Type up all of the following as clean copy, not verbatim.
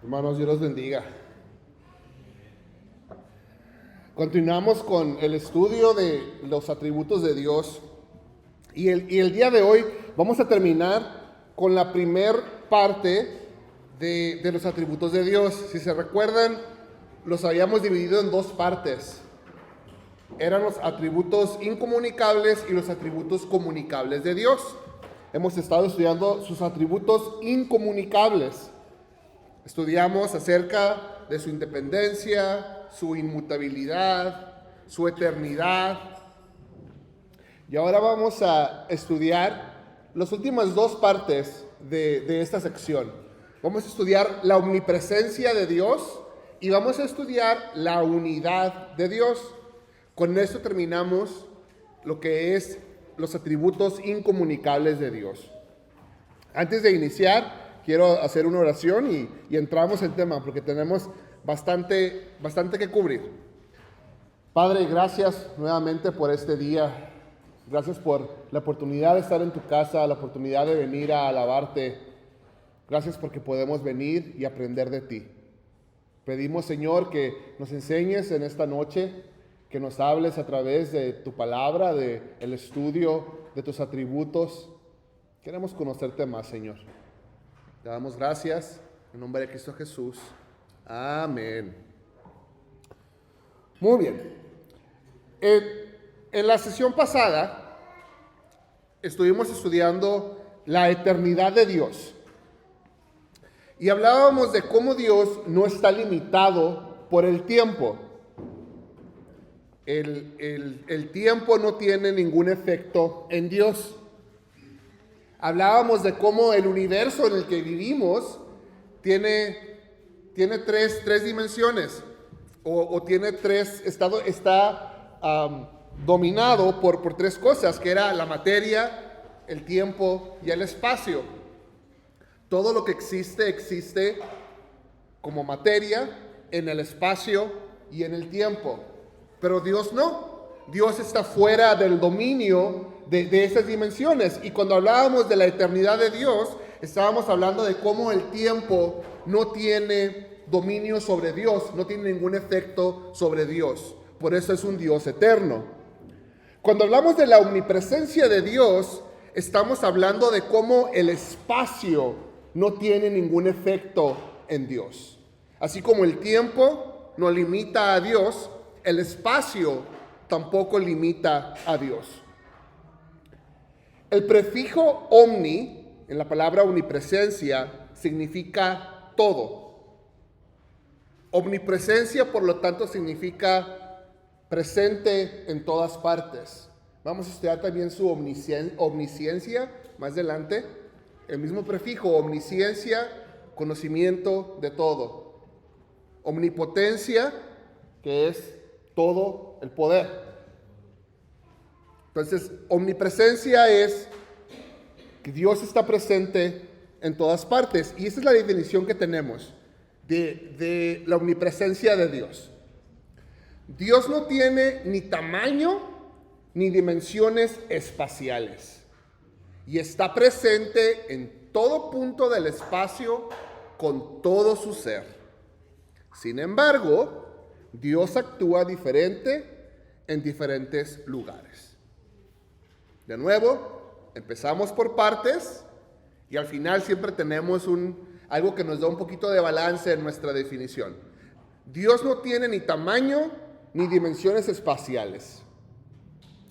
Hermanos, Dios los bendiga. Continuamos con el estudio de los atributos de Dios. Y el día de hoy vamos a terminar con la primer parte de los atributos de Dios. Si se recuerdan, los habíamos dividido en dos partes. Eran los atributos incomunicables y los atributos comunicables de Dios. Hemos estado estudiando sus atributos incomunicables. Estudiamos acerca de su independencia, su inmutabilidad, su eternidad. Y ahora vamos a estudiar las últimas dos partes de esta sección. Vamos a estudiar la omnipresencia de Dios y vamos a estudiar la unidad de Dios. Con esto terminamos lo que es los atributos incomunicables de Dios. Antes de iniciar, quiero hacer una oración y entramos en tema porque tenemos bastante que cubrir. Padre, gracias nuevamente por este día. Gracias por la oportunidad de estar en tu casa, la oportunidad de venir a alabarte. Gracias porque podemos venir y aprender de ti. Pedimos, Señor, que nos enseñes en esta noche, que nos hables a través de tu palabra, de el estudio de tus atributos. Queremos conocerte más, Señor. Te damos gracias en nombre de Cristo Jesús. Amén. Muy bien. En la sesión pasada estuvimos estudiando la eternidad de Dios. Y hablábamos de cómo Dios no está limitado por el tiempo. El tiempo no tiene ningún efecto en Dios. Hablábamos de cómo el universo en el que vivimos tiene tres dimensiones o tiene tres estados, está dominado por tres cosas, que era la materia, el tiempo y el espacio. Todo lo que existe como materia en el espacio y en el tiempo. Pero Dios no. Dios está fuera del dominio de esas dimensiones. Y cuando hablábamos de la eternidad de Dios, estábamos hablando de cómo el tiempo no tiene dominio sobre Dios, no tiene ningún efecto sobre Dios. Por eso es un Dios eterno. Cuando hablamos de la omnipresencia de Dios, estamos hablando de cómo el espacio no tiene ningún efecto en Dios. Así como el tiempo no limita a Dios, el espacio tampoco limita a Dios. El prefijo omni, en la palabra omnipresencia, significa todo. Omnipresencia, por lo tanto, significa presente en todas partes. Vamos a estudiar también su omnisciencia más adelante. El mismo prefijo, omnisciencia, conocimiento de todo. Omnipotencia, que es todo el poder. Entonces, omnipresencia es que Dios está presente en todas partes. Y esa es la definición que tenemos de la omnipresencia de Dios. Dios no tiene ni tamaño ni dimensiones espaciales. Y está presente en todo punto del espacio con todo su ser. Sin embargo, Dios actúa diferente en diferentes lugares. De nuevo, empezamos por partes y al final siempre tenemos algo que nos da un poquito de balance en nuestra definición. Dios no tiene ni tamaño ni dimensiones espaciales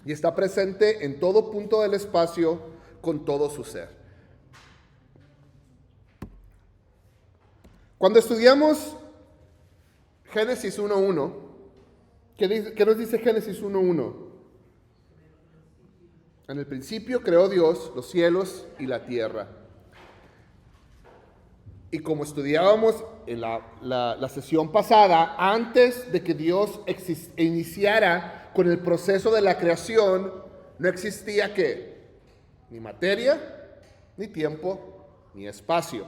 y está presente en todo punto del espacio con todo su ser. Cuando estudiamos Génesis 1.1, ¿qué nos dice Génesis 1.1? En el principio creó Dios los cielos y la tierra. Y como estudiábamos en la sesión pasada, antes de que Dios iniciara con el proceso de la creación, no existía ¿qué? Ni materia, ni tiempo, ni espacio.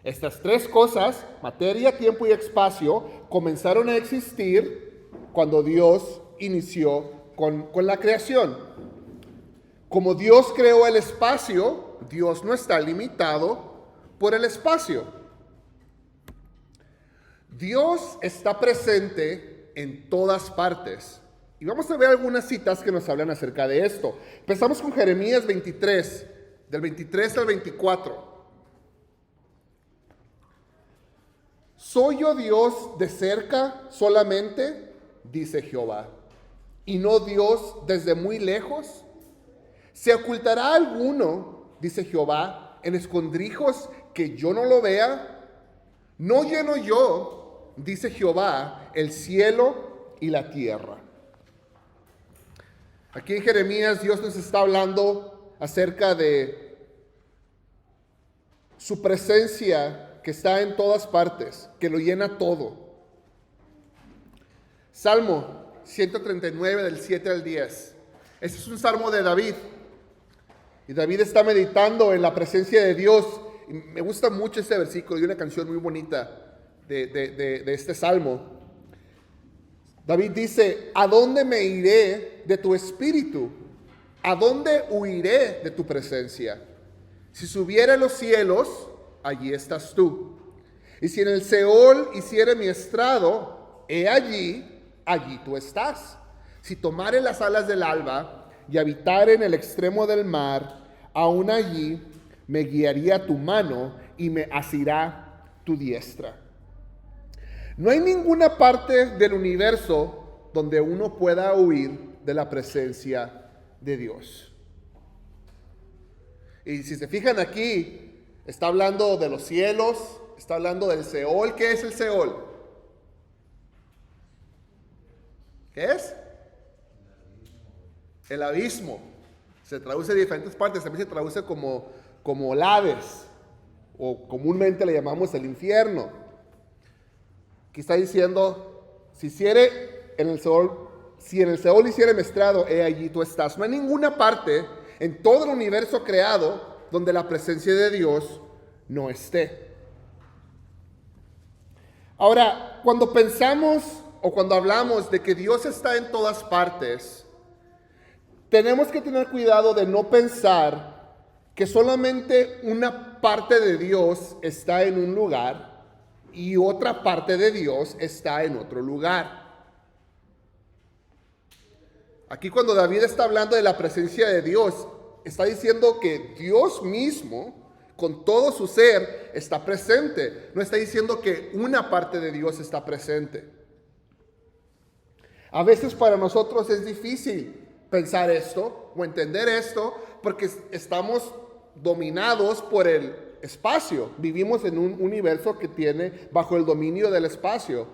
Estas tres cosas, materia, tiempo y espacio, comenzaron a existir cuando Dios inició con la creación. Como Dios creó el espacio, Dios no está limitado por el espacio. Dios está presente en todas partes. Y vamos a ver algunas citas que nos hablan acerca de esto. Empezamos con Jeremías 23, del 23 al 24. ¿Soy yo Dios de cerca solamente? Dice Jehová, y no Dios desde muy lejos. ¿Se ocultará alguno, dice Jehová, en escondrijos que yo no lo vea? ¿No lleno yo, dice Jehová, el cielo y la tierra? Aquí en Jeremías Dios nos está hablando acerca de su presencia que está en todas partes, que lo llena todo. Salmo 139 del 7 al 10. Este es un salmo de David. Y David está meditando en la presencia de Dios. Y me gusta mucho este versículo y una canción muy bonita de este salmo. David dice, ¿a dónde me iré de tu espíritu? ¿A dónde huiré de tu presencia? Si subiera a los cielos, allí estás tú. Y si en el Seol hiciere mi estrado, he allí tú estás. Si tomare las alas del alba y habitare en el extremo del mar, aún allí me guiaría tu mano y me asirá tu diestra. No hay ninguna parte del universo donde uno pueda huir de la presencia de Dios. Y si se fijan aquí, está hablando de los cielos, está hablando del Seol. ¿Qué es el Seol? ¿Qué es? El abismo. Se traduce en diferentes partes, también se traduce como Hades, o comúnmente le llamamos el infierno. Aquí está diciendo, si en el Seol hiciere mi estrado, he allí tú estás. No hay ninguna parte en todo el universo creado donde la presencia de Dios no esté. Ahora, cuando pensamos o cuando hablamos de que Dios está en todas partes, tenemos que tener cuidado de no pensar que solamente una parte de Dios está en un lugar y otra parte de Dios está en otro lugar. Aquí cuando David está hablando de la presencia de Dios, está diciendo que Dios mismo, con todo su ser, está presente. No está diciendo que una parte de Dios está presente. A veces para nosotros es difícil pensar esto o entender esto porque estamos dominados por el espacio. Vivimos en un universo que tiene bajo el dominio del espacio.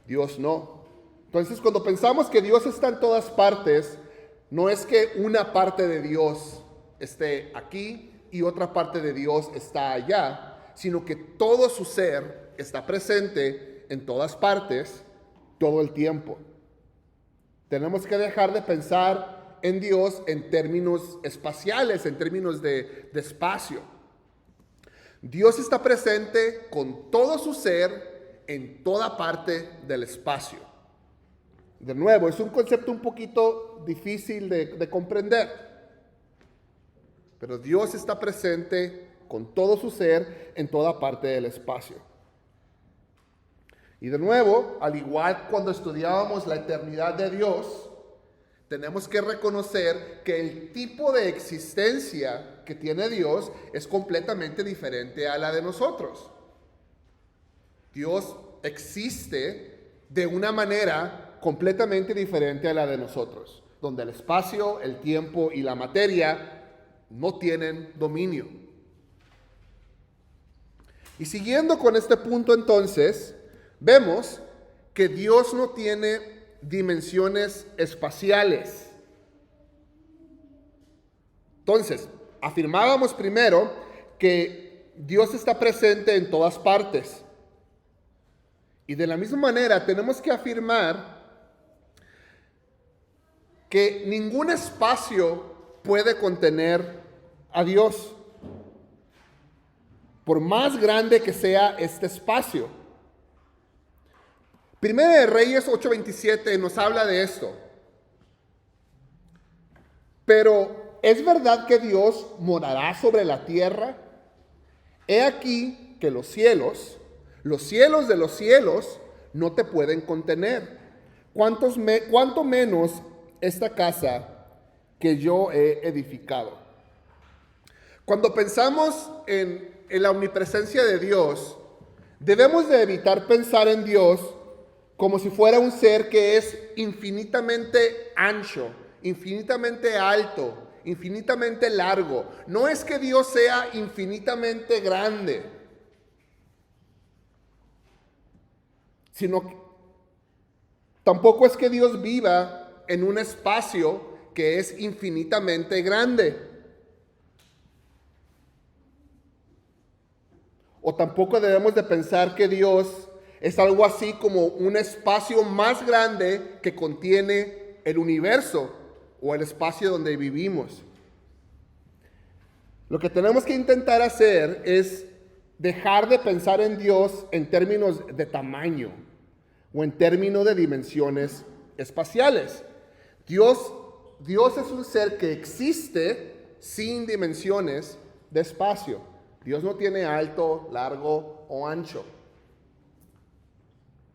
Dios no. Entonces, cuando pensamos que Dios está en todas partes, no es que una parte de Dios esté aquí y otra parte de Dios está allá, sino que todo su ser está presente en todas partes, todo el tiempo. Tenemos que dejar de pensar en Dios en términos espaciales, en términos de espacio. Dios está presente con todo su ser en toda parte del espacio. De nuevo, es un concepto un poquito difícil de comprender, pero Dios está presente con todo su ser en toda parte del espacio. Y de nuevo, al igual cuando estudiábamos la eternidad de Dios, tenemos que reconocer que el tipo de existencia que tiene Dios es completamente diferente a la de nosotros. Dios existe de una manera completamente diferente a la de nosotros, donde el espacio, el tiempo y la materia no tienen dominio. Y siguiendo con este punto entonces, vemos que Dios no tiene dimensiones espaciales. Entonces, afirmábamos primero que Dios está presente en todas partes. Y de la misma manera tenemos que afirmar que ningún espacio puede contener a Dios, por más grande que sea este espacio. Primera de Reyes 8:27 nos habla de esto. Pero ¿es verdad que Dios morará sobre la tierra? He aquí que los cielos Los cielos de los cielos no te pueden contener. ¿Cuánto menos esta casa que yo he edificado? Cuando pensamos en la omnipresencia de Dios, debemos de evitar pensar en Dios como si fuera un ser que es infinitamente ancho, infinitamente alto, infinitamente largo. No es que Dios sea infinitamente grande, sino que tampoco es que Dios viva en un espacio que es infinitamente grande. O tampoco debemos de pensar que Dios es algo así como un espacio más grande que contiene el universo o el espacio donde vivimos. Lo que tenemos que intentar hacer es dejar de pensar en Dios en términos de tamaño o en términos de dimensiones espaciales. Dios es un ser que existe sin dimensiones de espacio. Dios no tiene alto, largo o ancho.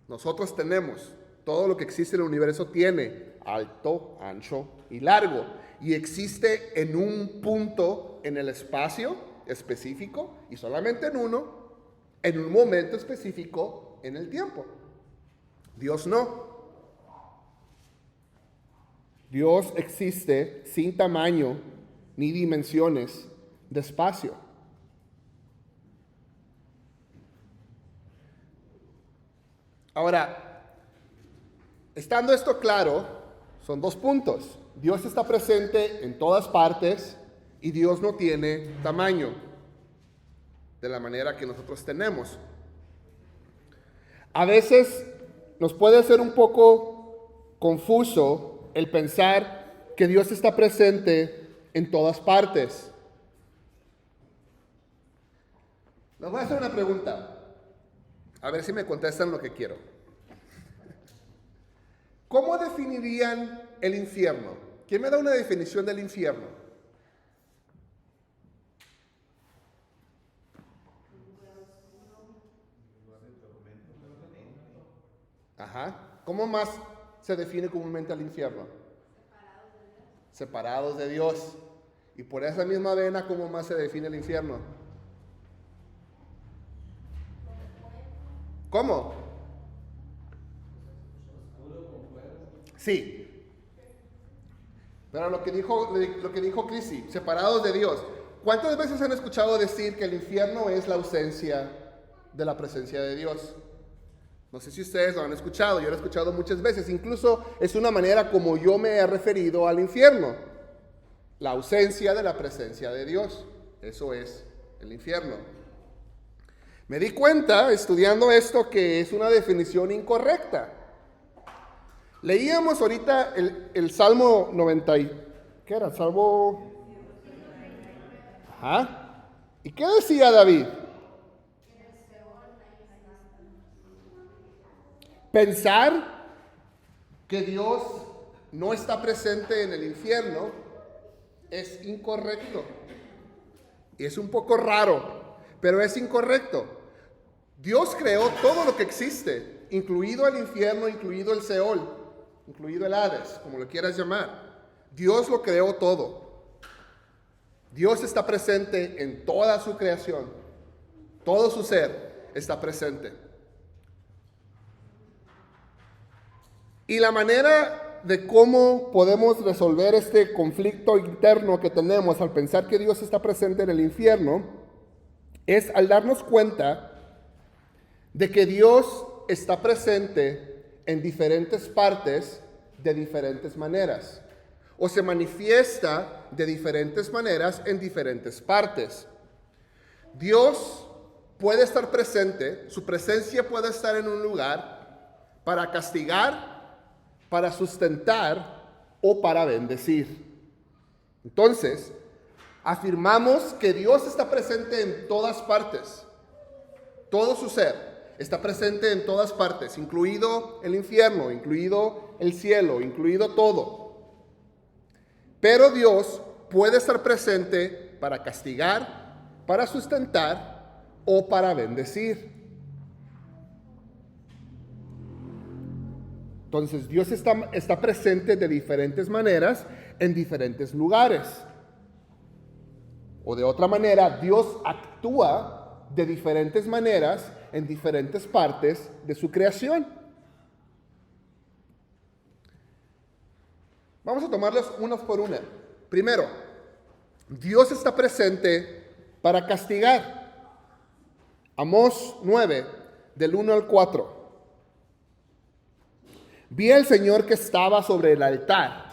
Nosotros tenemos, todo lo que existe en el universo tiene alto, ancho y largo. Y existe en un punto en el espacio específico y solamente en uno, en un momento específico en el tiempo. Dios no. Dios existe sin tamaño ni dimensiones de espacio. Ahora, estando esto claro, son dos puntos. Dios está presente en todas partes y Dios no tiene tamaño de la manera que nosotros tenemos. A veces nos puede ser un poco confuso el pensar que Dios está presente en todas partes. Les voy a hacer una pregunta. A ver si me contestan lo que quiero. ¿Cómo definirían el infierno? ¿Quién me da una definición del infierno? Ajá. ¿Cómo más se define comúnmente al infierno? Separados de Dios. Y por esa misma vena, ¿cómo más se define el infierno? ¿Cómo? Sí. Pero lo que dijo Crisi, separados de Dios. ¿Cuántas veces han escuchado decir que el infierno es la ausencia de la presencia de Dios? No sé si ustedes lo han escuchado, yo lo he escuchado muchas veces. Incluso es una manera como yo me he referido al infierno. La ausencia de la presencia de Dios. Eso es el infierno. Me di cuenta, estudiando esto, que es una definición incorrecta. Leíamos ahorita el Salmo 90, ¿qué era? Salmo... Ajá. ¿Y qué decía David? Pensar que Dios no está presente en el infierno es incorrecto. Y es un poco raro, pero es incorrecto. Dios creó todo lo que existe, incluido el infierno, incluido el Seol, incluido el Hades, como lo quieras llamar. Dios lo creó todo. Dios está presente en toda su creación. Todo su ser está presente. Y la manera de cómo podemos resolver este conflicto interno que tenemos al pensar que Dios está presente en el infierno es al darnos cuenta de que Dios está presente en diferentes partes de diferentes maneras, o se manifiesta de diferentes maneras en diferentes partes. Dios puede estar presente, su presencia puede estar en un lugar para castigar, para sustentar o para bendecir. Entonces, afirmamos que Dios está presente en todas partes, todo su ser está presente en todas partes, incluido el infierno, incluido el cielo, incluido todo. Pero Dios puede estar presente para castigar, para sustentar o para bendecir. Entonces Dios está presente de diferentes maneras en diferentes lugares. O de otra manera, Dios actúa de diferentes maneras en diferentes partes de su creación. Vamos a tomarlos unos por una. Primero, Dios está presente para castigar. Amós 9, del 1 al 4. Vi al Señor que estaba sobre el altar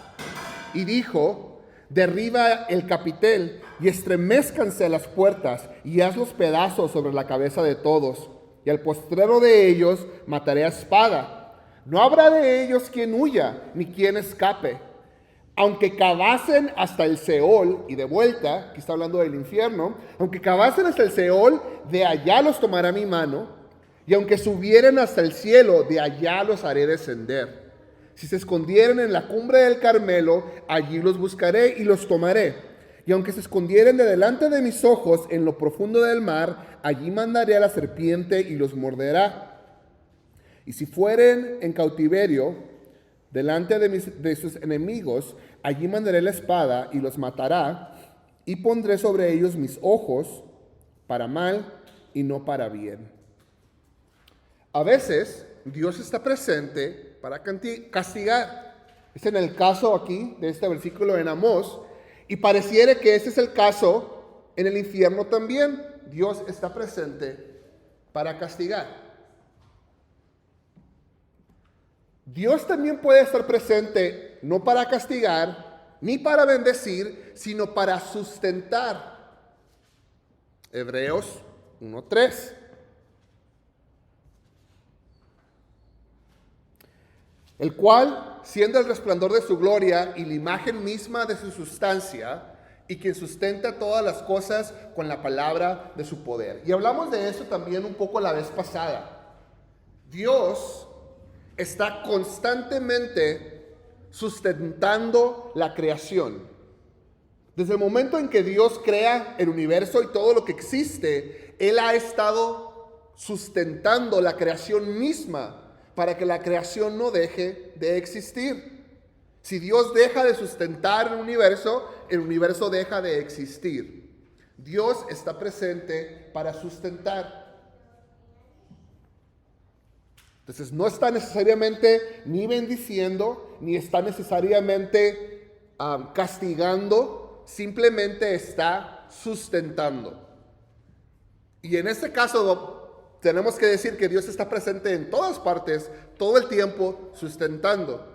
y dijo: derriba el capitel y estremezcanse las puertas y haz los pedazos sobre la cabeza de todos. Y al postrero de ellos mataré a espada. No habrá de ellos quien huya ni quien escape. Aunque cavasen hasta el Seol y de vuelta, aquí está hablando del infierno, aunque cavasen hasta el Seol, de allá los tomará mi mano. Y aunque subieren hasta el cielo, de allá los haré descender. Si se escondieren en la cumbre del Carmelo, allí los buscaré y los tomaré. Y aunque se escondieren de delante de mis ojos en lo profundo del mar, allí mandaré a la serpiente y los morderá. Y si fueren en cautiverio delante de sus enemigos, allí mandaré la espada y los matará. Y pondré sobre ellos mis ojos para mal y no para bien. A veces Dios está presente para castigar. Es en el caso aquí de este versículo en Amós. Y pareciera que ese es el caso en el infierno también. Dios está presente para castigar. Dios también puede estar presente no para castigar ni para bendecir, sino para sustentar. Hebreos 1:3. El cual, siendo el resplandor de su gloria y la imagen misma de su sustancia, y quien sustenta todas las cosas con la palabra de su poder. Y hablamos de eso también un poco la vez pasada. Dios está constantemente sustentando la creación. Desde el momento en que Dios crea el universo y todo lo que existe, Él ha estado sustentando la creación misma, para que la creación no deje de existir. Si Dios deja de sustentar el universo deja de existir. Dios está presente para sustentar. Entonces no está necesariamente ni bendiciendo, ni está necesariamente castigando, simplemente está sustentando. Y en este caso tenemos que decir que Dios está presente en todas partes, todo el tiempo, sustentando.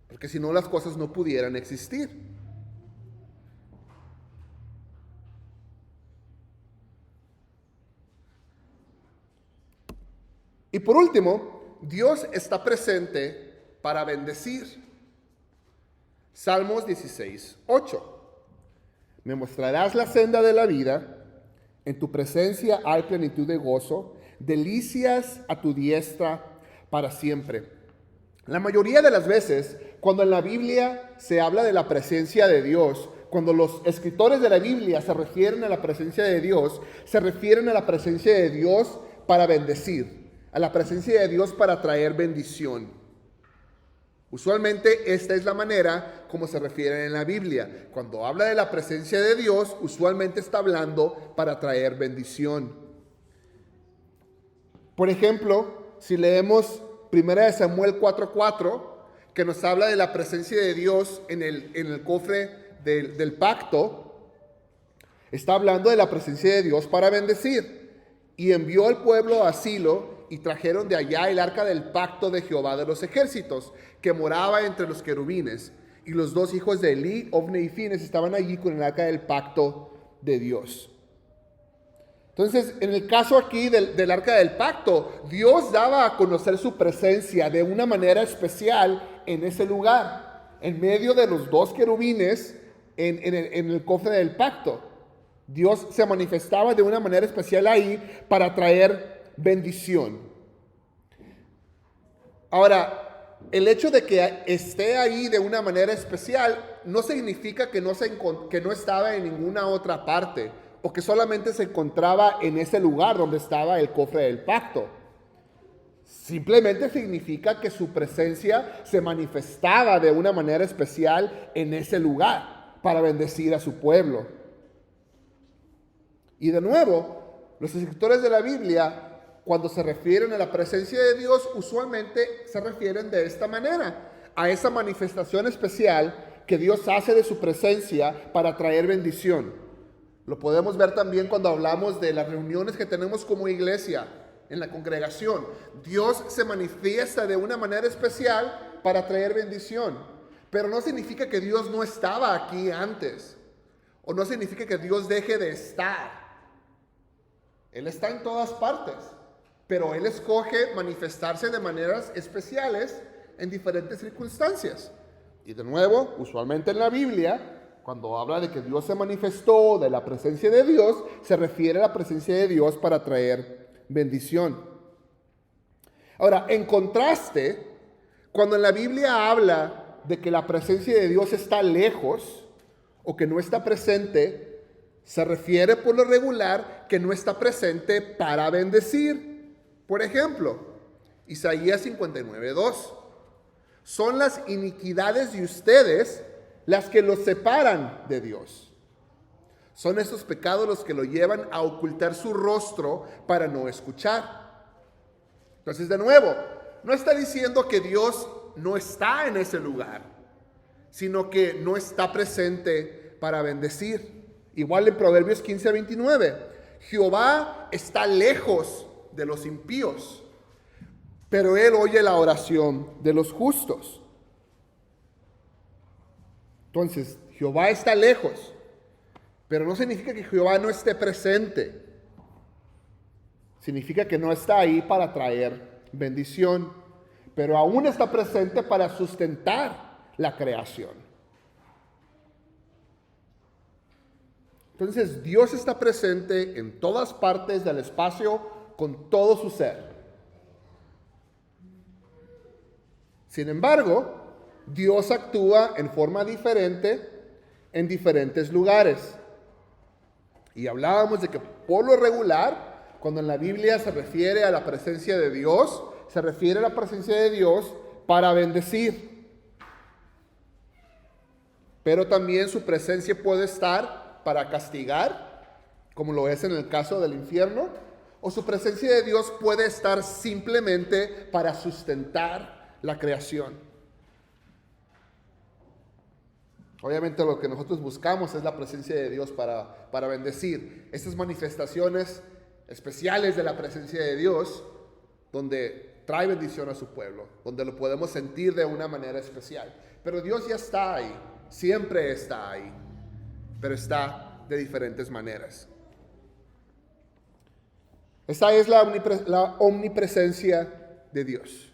Porque si no, las cosas no pudieran existir. Y por último, Dios está presente para bendecir. Salmos 16:8. Me mostrarás la senda de la vida. En tu presencia hay plenitud de gozo, delicias a tu diestra para siempre. La mayoría de las veces, cuando en la Biblia se habla de la presencia de Dios, cuando los escritores de la Biblia se refieren a la presencia de Dios, se refieren a la presencia de Dios para bendecir, a la presencia de Dios para traer bendición. Usualmente esta es la manera como se refieren en la Biblia. Cuando habla de la presencia de Dios, usualmente está hablando para traer bendición. Por ejemplo, si leemos 1 Samuel 4:4, que nos habla de la presencia de Dios en el cofre del pacto, está hablando de la presencia de Dios para bendecir. Y envió al pueblo a Silo y trajeron de allá el arca del pacto de Jehová de los ejércitos, que moraba entre los querubines. Y los dos hijos de Elí, Ofni y Fines, estaban allí con el arca del pacto de Dios. Entonces, en el caso aquí del arca del pacto, Dios daba a conocer su presencia de una manera especial en ese lugar, en medio de los dos querubines en el cofre del pacto. Dios se manifestaba de una manera especial ahí para traer bendición. Ahora, el hecho de que esté ahí de una manera especial no significa que no estaba en ninguna otra parte, o que solamente se encontraba en ese lugar donde estaba el cofre del pacto. Simplemente significa que su presencia se manifestaba de una manera especial en ese lugar para bendecir a su pueblo. Y de nuevo, los escritores de la Biblia, cuando se refieren a la presencia de Dios, usualmente se refieren de esta manera, a esa manifestación especial que Dios hace de su presencia para traer bendición. Lo podemos ver también cuando hablamos de las reuniones que tenemos como iglesia, en la congregación. Dios se manifiesta de una manera especial para traer bendición. Pero no significa que Dios no estaba aquí antes. O no significa que Dios deje de estar. Él está en todas partes. Pero Él escoge manifestarse de maneras especiales en diferentes circunstancias. Y de nuevo, usualmente en la Biblia, cuando habla de que Dios se manifestó, de la presencia de Dios, se refiere a la presencia de Dios para traer bendición. Ahora, en contraste, cuando en la Biblia habla de que la presencia de Dios está lejos o que no está presente, se refiere por lo regular que no está presente para bendecir. Por ejemplo, Isaías 59:2. Son las iniquidades de ustedes las que los separan de Dios. Son esos pecados los que lo llevan a ocultar su rostro para no escuchar. Entonces, de nuevo, no está diciendo que Dios no está en ese lugar, sino que no está presente para bendecir. Igual en Proverbios 15:29, Jehová está lejos de los impíos, pero Él oye la oración de los justos. Entonces, Jehová está lejos. Pero no significa que Jehová no esté presente. Significa que no está ahí para traer bendición. Pero aún está presente para sustentar la creación. Entonces Dios está presente en todas partes del espacio con todo su ser. Sin embargo, Dios actúa en forma diferente en diferentes lugares. Y hablábamos de que por lo regular, cuando en la Biblia se refiere a la presencia de Dios, se refiere a la presencia de Dios para bendecir. Pero también su presencia puede estar para castigar, como lo es en el caso del infierno, o su presencia de Dios puede estar simplemente para sustentar la creación. Obviamente lo que nosotros buscamos es la presencia de Dios para bendecir. Estas manifestaciones especiales de la presencia de Dios, donde trae bendición a su pueblo, donde lo podemos sentir de una manera especial. Pero Dios ya está ahí, siempre está ahí, pero está de diferentes maneras. Esa es la omnipresencia de Dios.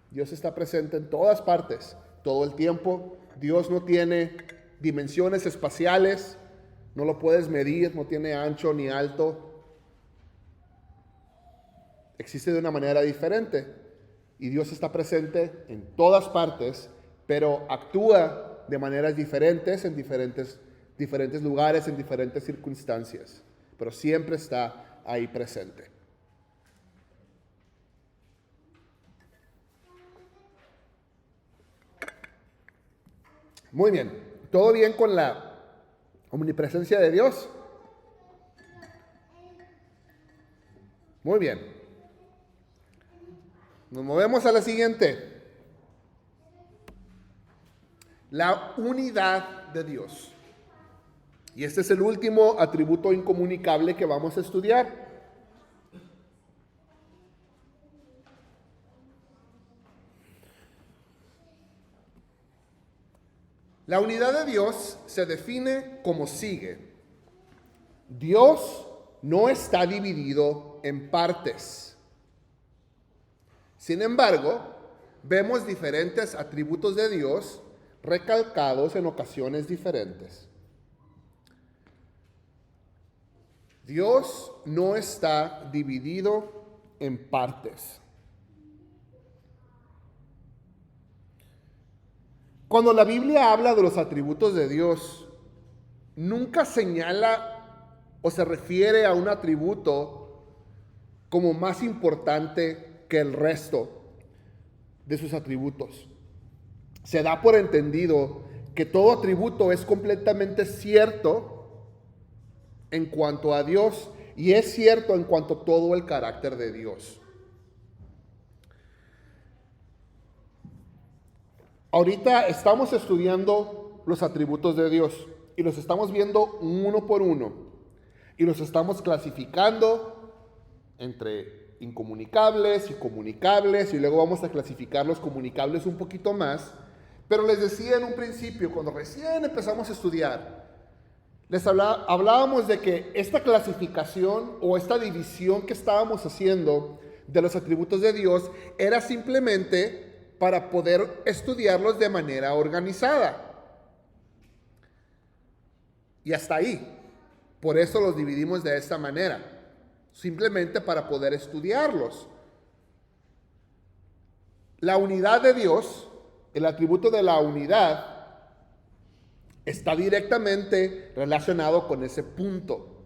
Dios está presente en todas partes, todo el tiempo. Dios no tiene dimensiones espaciales, no lo puedes medir, no tiene ancho ni alto. Existe de una manera diferente y Dios está presente en todas partes, pero actúa de maneras diferentes en diferentes lugares, en diferentes circunstancias, pero siempre está ahí presente. Muy bien, ¿todo bien con la omnipresencia de Dios? Muy bien. Nos movemos a la siguiente. La unidad de Dios. Y este es el último atributo incomunicable que vamos a estudiar. La unidad de Dios se define como sigue. Dios no está dividido en partes. Sin embargo, vemos diferentes atributos de Dios recalcados en ocasiones diferentes. Dios no está dividido en partes. Cuando la Biblia habla de los atributos de Dios, nunca señala o se refiere a un atributo como más importante que el resto de sus atributos. Se da por entendido que todo atributo es completamente cierto en cuanto a Dios y es cierto en cuanto a todo el carácter de Dios. Ahorita estamos estudiando los atributos de Dios y los estamos viendo uno por uno y los estamos clasificando entre incomunicables y comunicables y luego vamos a clasificar los comunicables un poquito más. Pero les decía en un principio, cuando recién empezamos a estudiar, les hablábamos de que esta clasificación o esta división que estábamos haciendo de los atributos de Dios era simplemente para poder estudiarlos de manera organizada. Y hasta ahí. Por eso los dividimos de esta manera. Simplemente para poder estudiarlos. La unidad de Dios, el atributo de la unidad, está directamente relacionado con ese punto.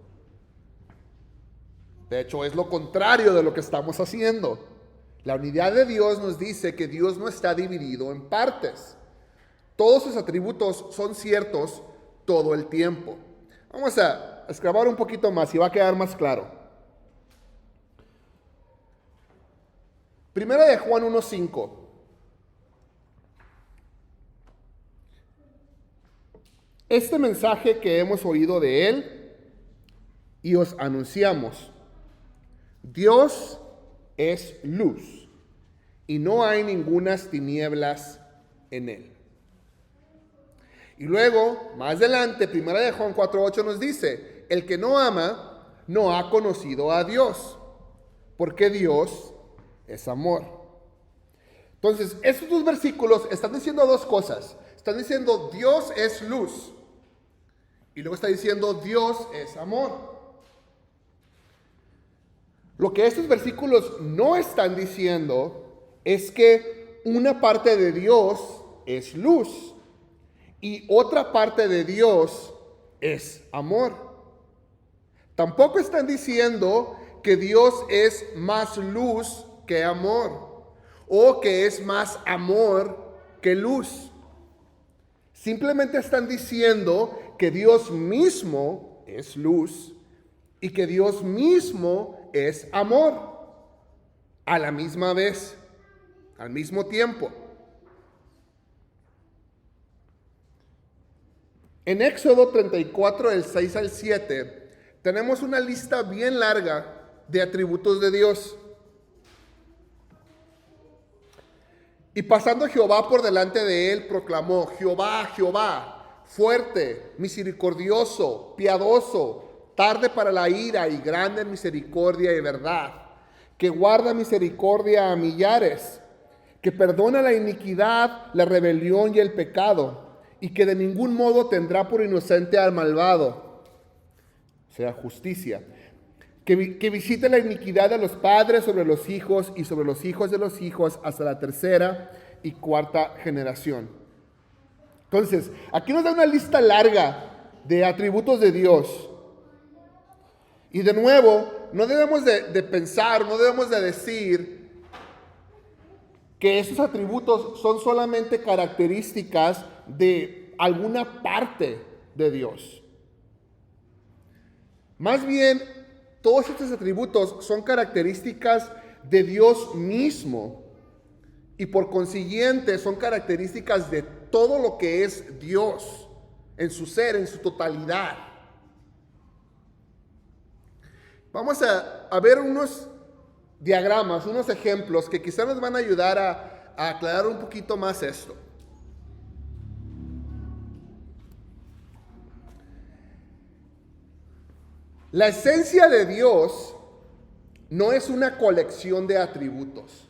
De hecho, es lo contrario de lo que estamos haciendo. La unidad de Dios nos dice que Dios no está dividido en partes. Todos sus atributos son ciertos todo el tiempo. Vamos a escarbar un poquito más y va a quedar más claro. Primera de Juan 1:5. Este mensaje que hemos oído de Él y os anunciamos. Dios es luz y no hay ningunas tinieblas en Él. Y luego, más adelante, primera de Juan 4:8 nos dice, el que no ama no ha conocido a Dios, porque Dios es amor. Entonces, estos dos versículos están diciendo dos cosas. Están diciendo Dios es luz y luego está diciendo Dios es amor. Lo que estos versículos no están diciendo es que una parte de Dios es luz y otra parte de Dios es amor. Tampoco están diciendo que Dios es más luz que amor o que es más amor que luz. Simplemente están diciendo que Dios mismo es luz y que Dios mismo es amor a la misma vez, al mismo tiempo. En Éxodo 34, del 6 al 7, tenemos una lista bien larga de atributos de Dios. Y pasando Jehová por delante de él, proclamó, Jehová, Jehová, fuerte, misericordioso, piadoso, tarde para la ira y grande en misericordia y verdad, que guarda misericordia a millares, que perdona la iniquidad, la rebelión y el pecado, y que de ningún modo tendrá por inocente al malvado, o sea, justicia, que visite la iniquidad de los padres sobre los hijos y sobre los hijos de los hijos hasta la tercera y cuarta generación. Entonces, aquí nos da una lista larga de atributos de Dios. Y de nuevo, no debemos de pensar, no debemos de decir que esos atributos son solamente características de alguna parte de Dios. Más bien, todos estos atributos son características de Dios mismo y por consiguiente son características de todo lo que es Dios en su ser, en su totalidad. Vamos a ver unos diagramas, unos ejemplos que quizás nos van a ayudar a aclarar un poquito más esto. La esencia de Dios no es una colección de atributos.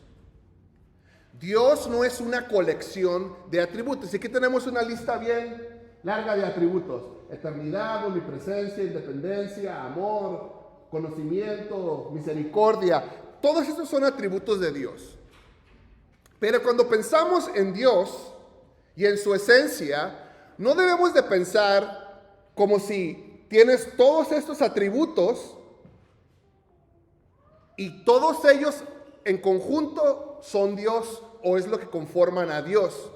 Dios no es una colección de atributos. Y aquí tenemos una lista bien larga de atributos. Eternidad, omnipresencia, independencia, amor, conocimiento, misericordia. Todos estos son atributos de Dios. Pero cuando pensamos en Dios y en su esencia, no debemos de pensar como si tienes todos estos atributos y todos ellos en conjunto son Dios o es lo que conforman a Dios.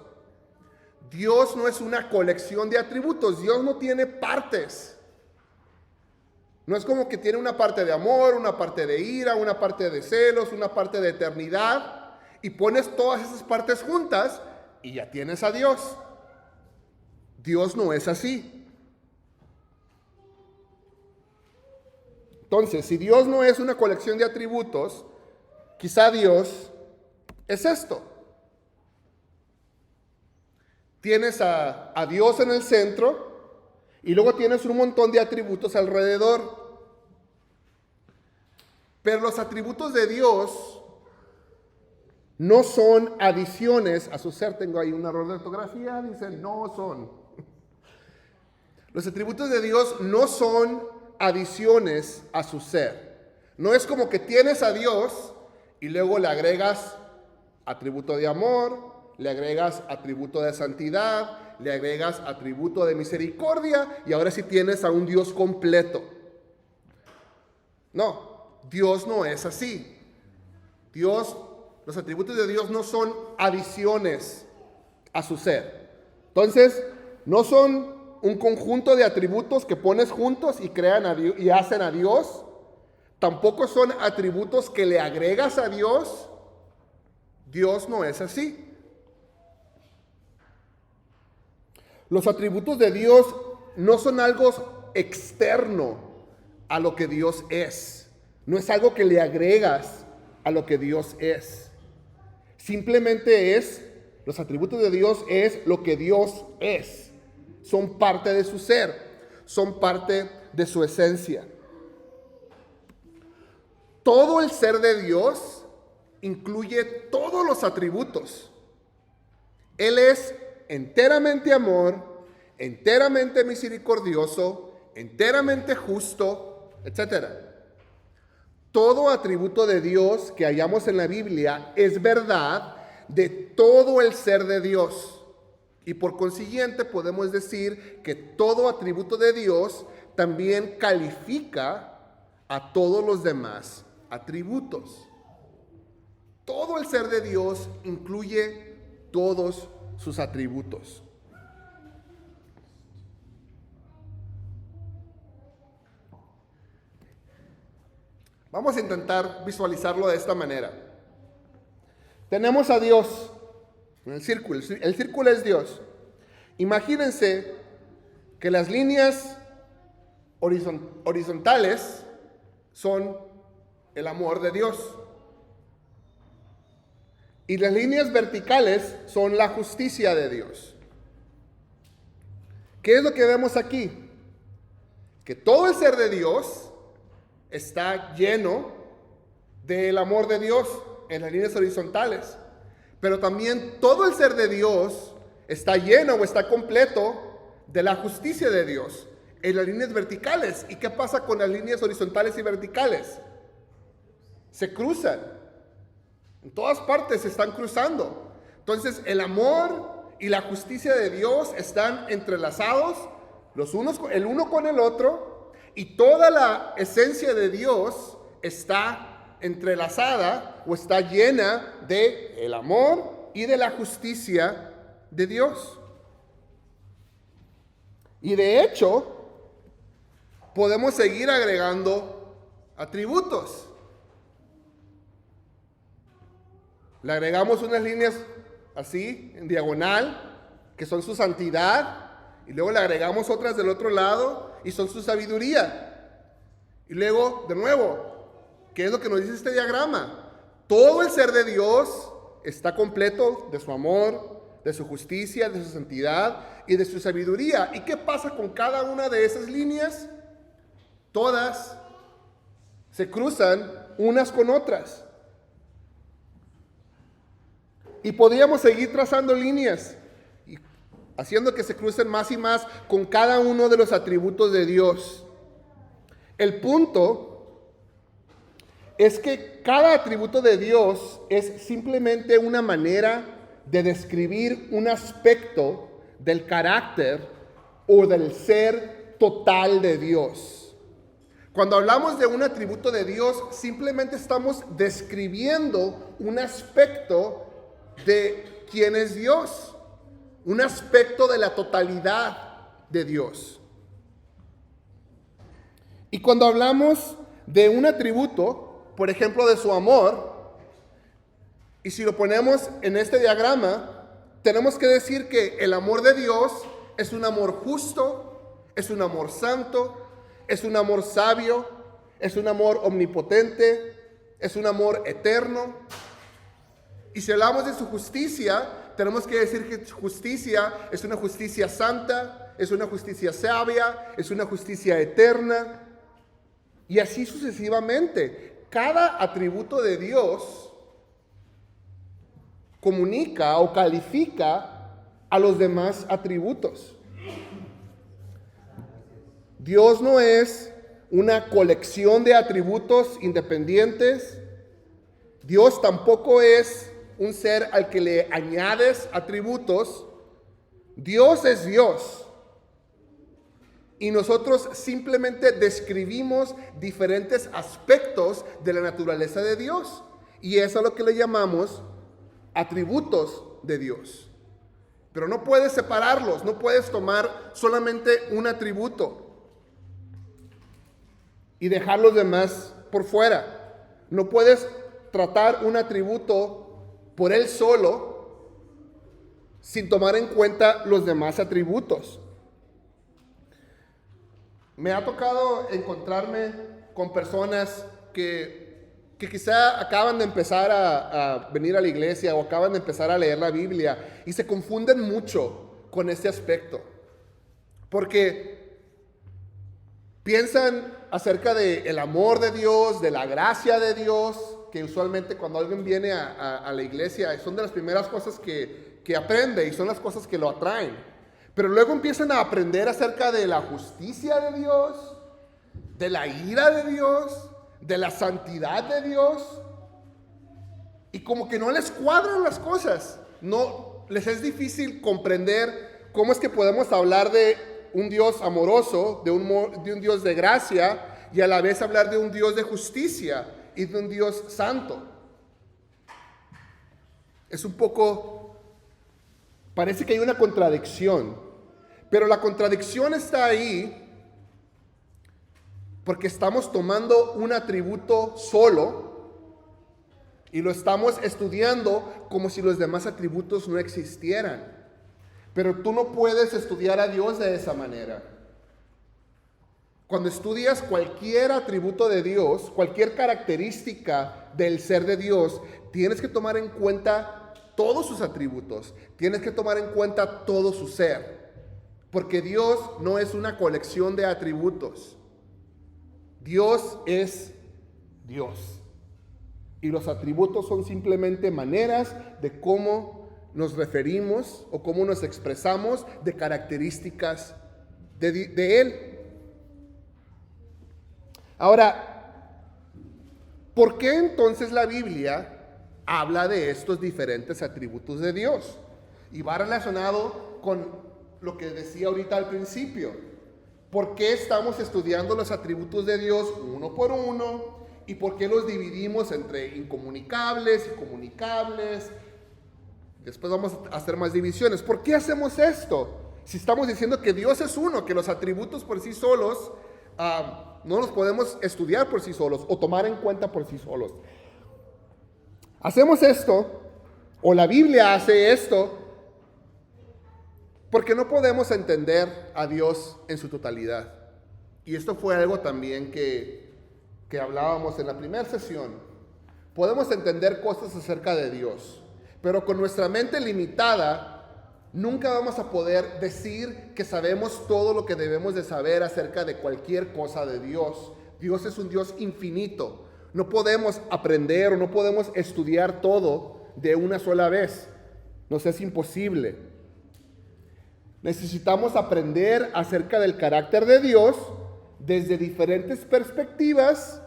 Dios no es una colección de atributos. Dios no tiene partes. No es como que tiene una parte de amor, una parte de ira, una parte de celos, una parte de eternidad, y pones todas esas partes juntas y ya tienes a Dios. Dios no es así. Entonces, si Dios no es una colección de atributos, quizá Dios es esto. Tienes a Dios en el centro y luego tienes un montón de atributos alrededor. Pero los atributos de Dios no son adiciones a su ser. Tengo ahí un error de ortografía, dice no son. Los atributos de Dios no son adiciones a su ser. No es como que tienes a Dios y luego le agregas atributo de amor, le agregas atributo de santidad, le agregas atributo de misericordia y ahora sí tienes a un Dios completo. No, Dios no es así. Los atributos de Dios no son adiciones a su ser. Entonces, no son un conjunto de atributos que pones juntos y crean a Dios y hacen a Dios. Tampoco son atributos que le agregas a Dios. Dios no es así. Los atributos de Dios no son algo externo a lo que Dios es. No es algo que le agregas a lo que Dios es. Simplemente los atributos de Dios es lo que Dios es. Son parte de su ser, son parte de su esencia. Todo el ser de Dios incluye todos los atributos. Él es enteramente amor, enteramente misericordioso, enteramente justo, etc. Todo atributo de Dios que hallamos en la Biblia es verdad de todo el ser de Dios. Y por consiguiente podemos decir que todo atributo de Dios también califica a todos los demás atributos. Todo el ser de Dios incluye todos sus atributos. Vamos a intentar visualizarlo de esta manera. Tenemos a Dios en el círculo. El círculo es Dios. Imagínense que las líneas horizontales son el amor de Dios. Y las líneas verticales son la justicia de Dios. ¿Qué es lo que vemos aquí? Que todo el ser de Dios está lleno del amor de Dios en las líneas horizontales. Pero también todo el ser de Dios está lleno o está completo de la justicia de Dios en las líneas verticales. ¿Y qué pasa con las líneas horizontales y verticales? Se cruzan. En todas partes se están cruzando. Entonces el amor y la justicia de Dios están entrelazados, el uno con el otro, y toda la esencia de Dios está entrelazada o está llena de el amor y de la justicia de Dios. Y de hecho, podemos seguir agregando atributos. Le agregamos unas líneas así, en diagonal, que son su santidad, y luego le agregamos otras del otro lado, y son su sabiduría. Y luego, de nuevo, ¿qué es lo que nos dice este diagrama? Todo el ser de Dios está completo de su amor, de su justicia, de su santidad y de su sabiduría. ¿Y qué pasa con cada una de esas líneas? Todas se cruzan unas con otras. Y podríamos seguir trazando líneas, haciendo que se crucen más y más con cada uno de los atributos de Dios. El punto es que cada atributo de Dios es simplemente una manera de describir un aspecto del carácter o del ser total de Dios. Cuando hablamos de un atributo de Dios, simplemente estamos describiendo un aspecto de quién es Dios, un aspecto de la totalidad de Dios. Y cuando hablamos de un atributo, por ejemplo, de su amor, y si lo ponemos en este diagrama, tenemos que decir que el amor de Dios es un amor justo, es un amor santo, es un amor sabio, es un amor omnipotente, es un amor eterno. Y si hablamos de su justicia, tenemos que decir que su justicia es una justicia santa, es una justicia sabia, es una justicia eterna. Y así sucesivamente. Cada atributo de Dios comunica o califica a los demás atributos. Dios no es una colección de atributos independientes. Dios tampoco es un ser al que le añades atributos. Dios es Dios. Y nosotros simplemente describimos diferentes aspectos de la naturaleza de Dios. Y eso es lo que le llamamos atributos de Dios. Pero no puedes separarlos, no puedes tomar solamente un atributo y dejar los demás por fuera. No puedes tratar un atributo por él solo sin tomar en cuenta los demás atributos. Me ha tocado encontrarme con personas que quizá acaban de empezar a venir a la iglesia o acaban de empezar a leer la Biblia y se confunden mucho con este aspecto. Porque piensan acerca del amor de Dios, de la gracia de Dios, que usualmente cuando alguien viene a la iglesia son de las primeras cosas que aprende y son las cosas que lo atraen. Pero luego empiezan a aprender acerca de la justicia de Dios, de la ira de Dios, de la santidad de Dios. Y como que no les cuadran las cosas. No les es difícil comprender cómo es que podemos hablar de un Dios amoroso, de un Dios de gracia, y a la vez hablar de un Dios de justicia y de un Dios santo. Es un poco, parece que hay una contradicción, pero la contradicción está ahí porque estamos tomando un atributo solo y lo estamos estudiando como si los demás atributos no existieran. Pero tú no puedes estudiar a Dios de esa manera. Cuando estudias cualquier atributo de Dios, cualquier característica del ser de Dios, tienes que tomar en cuenta todos sus atributos. Tienes que tomar en cuenta todo su ser. Porque Dios no es una colección de atributos. Dios es Dios. Y los atributos son simplemente maneras de cómo nos referimos o cómo nos expresamos de características de Él. Ahora, ¿por qué entonces la Biblia habla de estos diferentes atributos de Dios? Y va relacionado con lo que decía ahorita al principio. ¿Por qué estamos estudiando los atributos de Dios uno por uno? ¿Y por qué los dividimos entre incomunicables y comunicables? Después vamos a hacer más divisiones. ¿Por qué hacemos esto? Si estamos diciendo que Dios es uno, que los atributos por sí solos no los podemos estudiar por sí solos o tomar en cuenta por sí solos. Hacemos esto, o la Biblia hace esto, porque no podemos entender a Dios en su totalidad. Y esto fue algo también que hablábamos en la primera sesión. Podemos entender cosas acerca de Dios, pero con nuestra mente limitada, nunca vamos a poder decir que sabemos todo lo que debemos de saber acerca de cualquier cosa de Dios. Dios es un Dios infinito. No podemos aprender o no podemos estudiar todo de una sola vez. Nos es imposible. Necesitamos aprender acerca del carácter de Dios desde diferentes perspectivas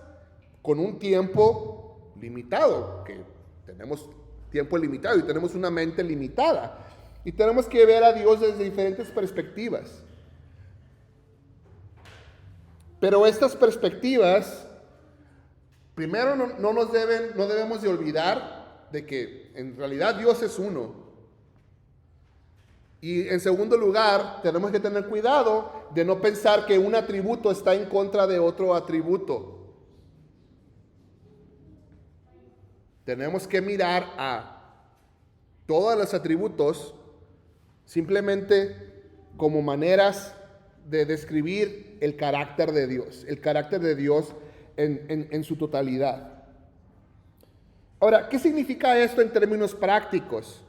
con un tiempo limitado, que tenemos tiempo limitado y tenemos una mente limitada. Y tenemos que ver a Dios desde diferentes perspectivas. Pero estas perspectivas, primero no debemos de olvidar de que en realidad Dios es uno. Y en segundo lugar, tenemos que tener cuidado de no pensar que un atributo está en contra de otro atributo. Tenemos que mirar a todos los atributos simplemente como maneras de describir el carácter de Dios en su totalidad. Ahora, ¿qué significa esto en términos prácticos?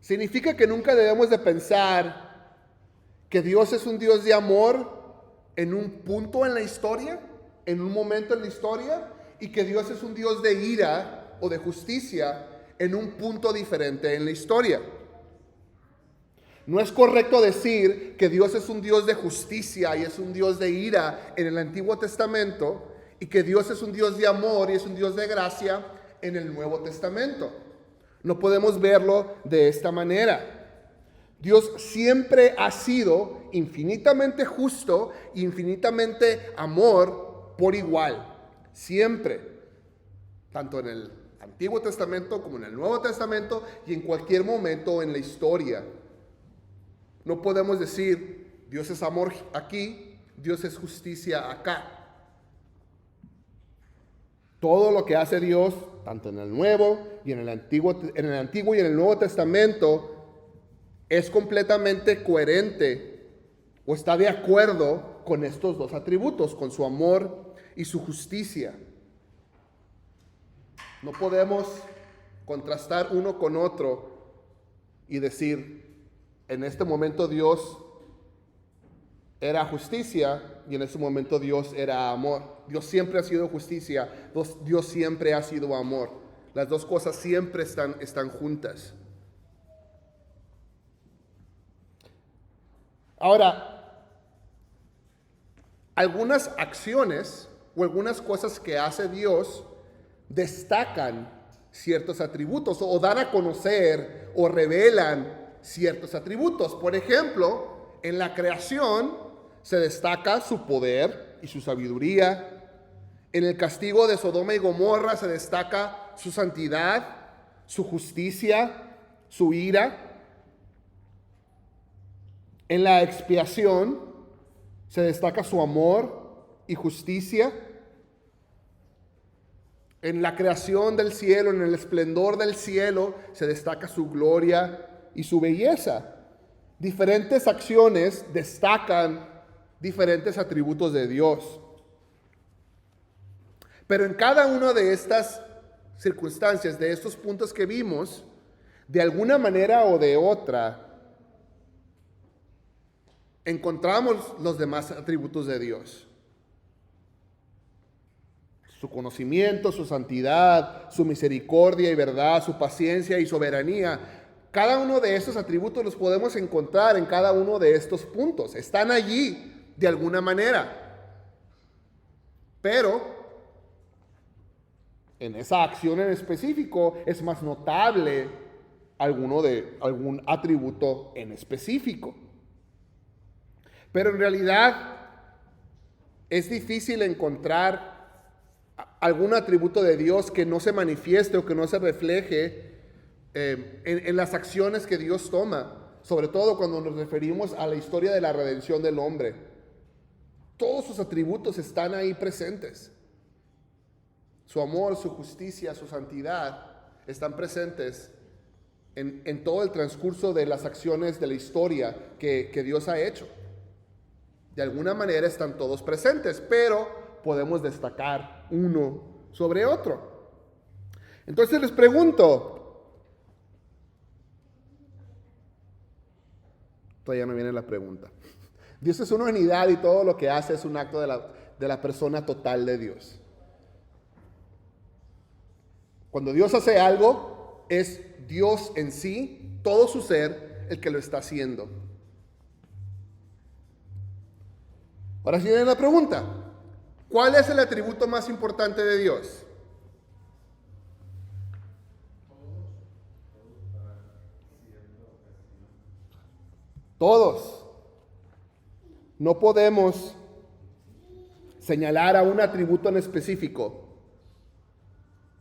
Significa que nunca debemos de pensar que Dios es un Dios de amor en un punto en la historia, en un momento en la historia, y que Dios es un Dios de ira o de justicia en un punto diferente en la historia. No es correcto decir que Dios es un Dios de justicia y es un Dios de ira en el Antiguo Testamento y que Dios es un Dios de amor y es un Dios de gracia en el Nuevo Testamento. No podemos verlo de esta manera. Dios siempre ha sido infinitamente justo e infinitamente amor por igual. Siempre. Tanto en el Antiguo Testamento como en el Nuevo Testamento y en cualquier momento en la historia. No podemos decir, Dios es amor aquí, Dios es justicia acá. Todo lo que hace Dios, tanto en el Nuevo y en el Antiguo y en el Nuevo Testamento, es completamente coherente o está de acuerdo con estos dos atributos, con su amor y su justicia. No podemos contrastar uno con otro y decir, en este momento Dios era justicia y en ese momento Dios era amor. Dios siempre ha sido justicia, Dios siempre ha sido amor. Las dos cosas siempre están juntas. Ahora, algunas acciones o algunas cosas que hace Dios destacan ciertos atributos o dan a conocer o revelan ciertos atributos. Por ejemplo, en la creación se destaca su poder y su sabiduría. En el castigo de Sodoma y Gomorra se destaca su santidad, su justicia, su ira. En la expiación se destaca su amor y justicia. En la creación del cielo, en el esplendor del cielo, se destaca su gloria y su belleza. Diferentes acciones destacan diferentes atributos de Dios. Pero en cada una de estas circunstancias, de estos puntos que vimos, de alguna manera o de otra, encontramos los demás atributos de Dios. Su conocimiento, su santidad, su misericordia y verdad, su paciencia y soberanía. Cada uno de estos atributos los podemos encontrar en cada uno de estos puntos. Están allí de alguna manera. Pero en esa acción en específico es más notable algún atributo en específico. Pero en realidad es difícil encontrar algún atributo de Dios que no se manifieste o que no se refleje en las acciones que Dios toma, sobre todo cuando nos referimos a la historia de la redención del hombre. Todos sus atributos están ahí presentes. Su amor, su justicia, su santidad están presentes en todo el transcurso de las acciones de la historia que Dios ha hecho. De alguna manera están todos presentes, pero podemos destacar uno sobre otro. Entonces les pregunto, todavía no viene la pregunta. Dios es una unidad y todo lo que hace es un acto de la persona total de Dios. Cuando Dios hace algo, es Dios en sí, todo su ser, el que lo está haciendo. Ahora sí viene la pregunta. ¿Cuál es el atributo más importante de Dios? Todos. No podemos señalar a un atributo en específico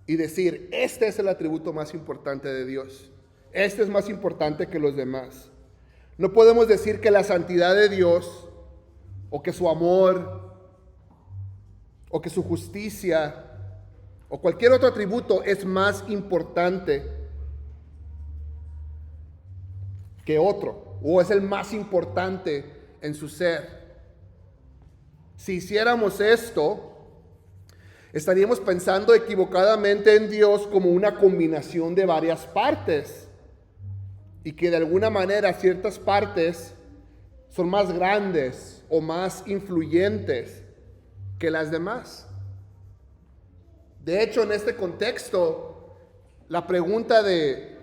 y decir, este es el atributo más importante de Dios. Este es más importante que los demás. No podemos decir que la santidad de Dios, o que su amor, o que su justicia, o cualquier otro atributo es más importante que otro, o es el más importante en su ser. Si hiciéramos esto, estaríamos pensando equivocadamente en Dios como una combinación de varias partes, y que de alguna manera ciertas partes son más grandes o más influyentes que las demás. De hecho, en este contexto, la pregunta de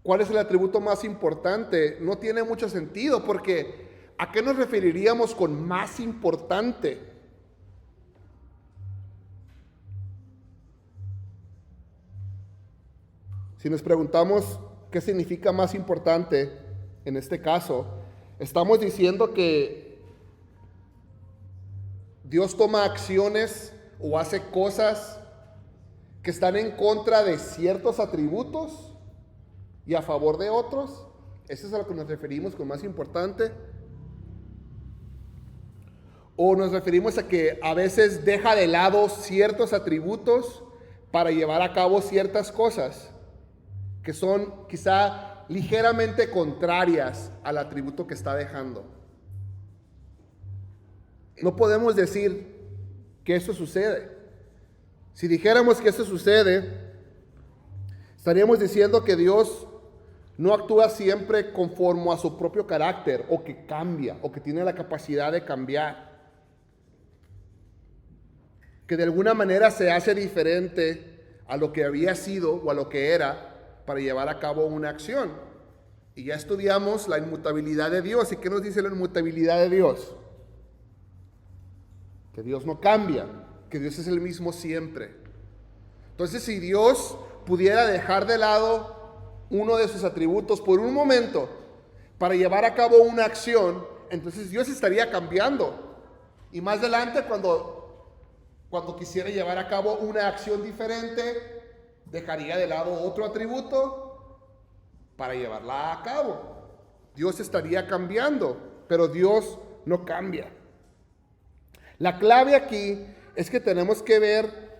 ¿cuál es el atributo más importante? No tiene mucho sentido, porque ¿a qué nos referiríamos con más importante? Si nos preguntamos qué significa más importante en este caso, estamos diciendo que Dios toma acciones o hace cosas que están en contra de ciertos atributos y a favor de otros. ¿Eso es a lo que nos referimos con más importante? ¿O nos referimos a que a veces deja de lado ciertos atributos para llevar a cabo ciertas cosas que son quizá ligeramente contrarias al atributo que está dejando? No podemos decir que eso sucede. Si dijéramos que eso sucede, estaríamos diciendo que Dios no actúa siempre conforme a su propio carácter, o que cambia, o que tiene la capacidad de cambiar, que de alguna manera se hace diferente a lo que había sido o a lo que era para llevar a cabo una acción. Y ya estudiamos la inmutabilidad de Dios. ¿Y qué nos dice la inmutabilidad de Dios? Que Dios no cambia, que Dios es el mismo siempre. Entonces, si Dios pudiera dejar de lado uno de sus atributos por un momento para llevar a cabo una acción, entonces Dios estaría cambiando. Y más adelante, cuando quisiera llevar a cabo una acción diferente, dejaría de lado otro atributo para llevarla a cabo. Dios estaría cambiando, pero Dios no cambia. La clave aquí es que tenemos que ver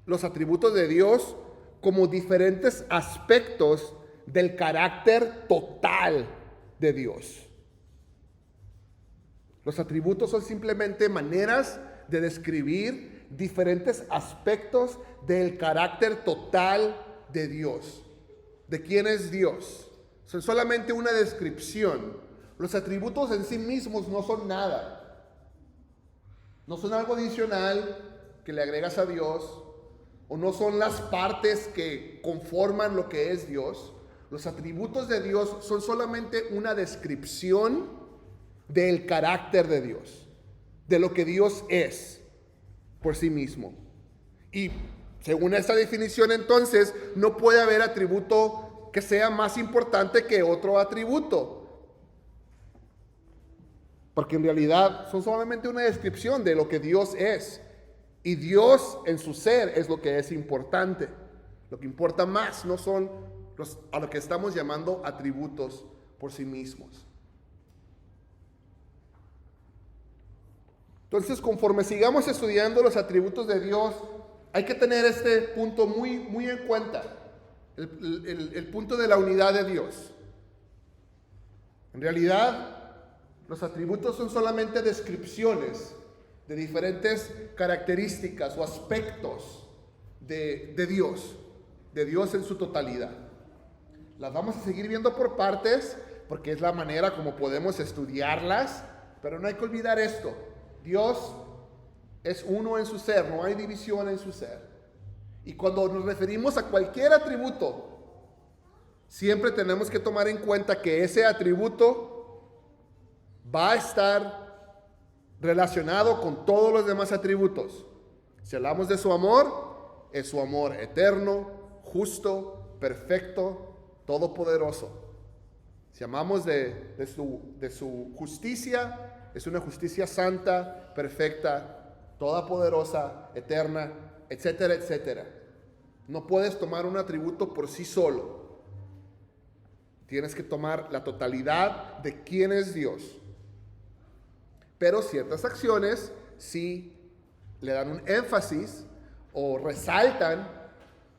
los atributos de Dios como diferentes aspectos del carácter total de Dios. Los atributos son simplemente maneras de describir diferentes aspectos del carácter total de Dios. ¿De quién es Dios? Son solamente una descripción. Los atributos en sí mismos no son nada. No son algo adicional que le agregas a Dios, o no son las partes que conforman lo que es Dios. Los atributos de Dios son solamente una descripción del carácter de Dios, de lo que Dios es por sí mismo. Y según esta definición, entonces, no puede haber atributo que sea más importante que otro atributo, porque en realidad son solamente una descripción de lo que Dios es. Y Dios en su ser es lo que es importante. Lo que importa más no son a lo que estamos llamando atributos por sí mismos. Entonces, conforme sigamos estudiando los atributos de Dios, hay que tener este punto muy, muy en cuenta. El punto de la unidad de Dios. En realidad, los atributos son solamente descripciones de diferentes características o aspectos de Dios en su totalidad. Las vamos a seguir viendo por partes, porque es la manera como podemos estudiarlas, pero no hay que olvidar esto: Dios es uno en su ser, no hay división en su ser. Y cuando nos referimos a cualquier atributo, siempre tenemos que tomar en cuenta que ese atributo va a estar relacionado con todos los demás atributos. Si hablamos de su amor, es su amor eterno, justo, perfecto, todopoderoso. Si amamos de su justicia, es una justicia santa, perfecta, todopoderosa, eterna, etcétera, etcétera. No puedes tomar un atributo por sí solo. Tienes que tomar la totalidad de quién es Dios. Pero ciertas acciones sí le dan un énfasis o resaltan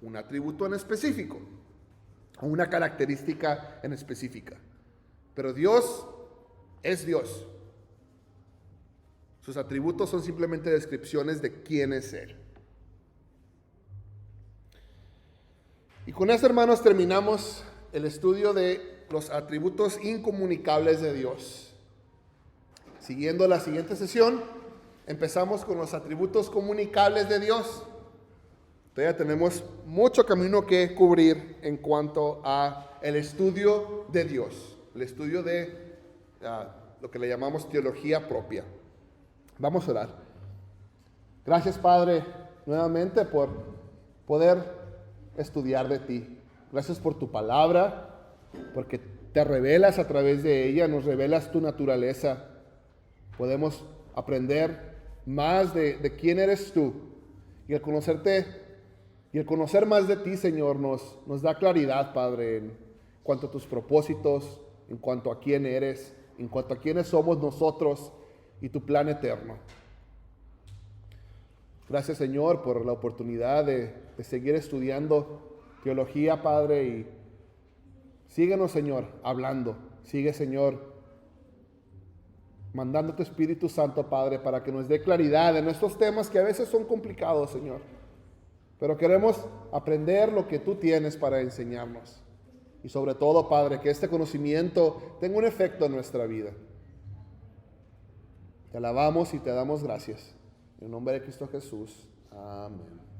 un atributo en específico o una característica en específica. Pero Dios es Dios. Sus atributos son simplemente descripciones de quién es Él. Y con eso, hermanos, terminamos el estudio de los atributos incomunicables de Dios. Siguiendo la siguiente sesión, empezamos con los atributos comunicables de Dios. Todavía tenemos mucho camino que cubrir en cuanto a el estudio de Dios, el estudio de lo que le llamamos teología propia. Vamos a orar. Gracias, Padre, nuevamente por poder estudiar de ti. Gracias por tu palabra, porque te revelas a través de ella, nos revelas tu naturaleza. Podemos aprender más de quién eres tú. Y el conocerte y el conocer más de ti, Señor, nos da claridad, Padre, en cuanto a tus propósitos, en cuanto a quién eres, en cuanto a quiénes somos nosotros y tu plan eterno. Gracias, Señor, por la oportunidad de seguir estudiando teología, Padre, y síguenos, Señor, hablando. Sigue, Señor, mandando tu Espíritu Santo, Padre, para que nos dé claridad en estos temas que a veces son complicados, Señor. Pero queremos aprender lo que tú tienes para enseñarnos. Y sobre todo, Padre, que este conocimiento tenga un efecto en nuestra vida. Te alabamos y te damos gracias. En el nombre de Cristo Jesús. Amén.